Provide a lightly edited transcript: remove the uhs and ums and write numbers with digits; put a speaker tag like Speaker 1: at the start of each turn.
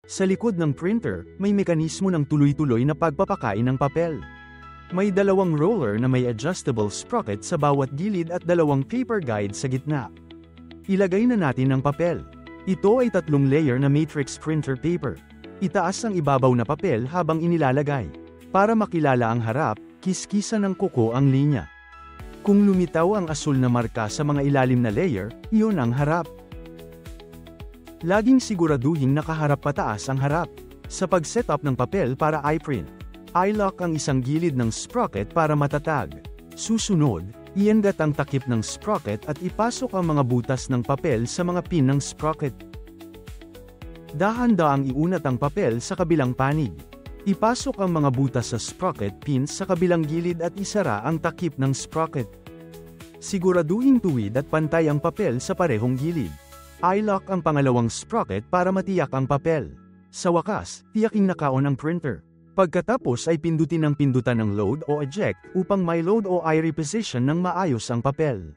Speaker 1: Sa likod ng printer, may mekanismo ng tuloy-tuloy na pagpapakain ng papel. May dalawang roller na may adjustable sprocket sa bawat gilid at dalawang paper guide sa gitna. Ilagay na natin ang papel. Ito ay 3 layer na matrix printer paper. Itaas ang ibabaw na papel habang inilalagay. Para makilala ang harap, kiskisan ng kuko ang linya. Kung lumitaw ang asul na marka sa mga ilalim na layer, iyon ang harap. Laging siguraduhing nakaharap pataas ang harap. Sa pag-setup ng papel para i-print, i-lock ang isang gilid ng sprocket para matatag. Susunod, iangat ang takip ng sprocket at ipasok ang mga butas ng papel sa mga pin ng sprocket. Dahan-daang iunat ang papel sa kabilang panig. Ipasok ang mga butas sa sprocket pins sa kabilang gilid at isara ang takip ng sprocket. Siguraduhing tuwid at pantay ang papel sa parehong gilid. I-lock ang pangalawang sprocket para matiyak ang papel. Sa wakas, tiyaking naka-on ang printer. Pagkatapos ay pindutin ang pindutan ng load o eject upang may load o i-reposition ng maayos ang papel.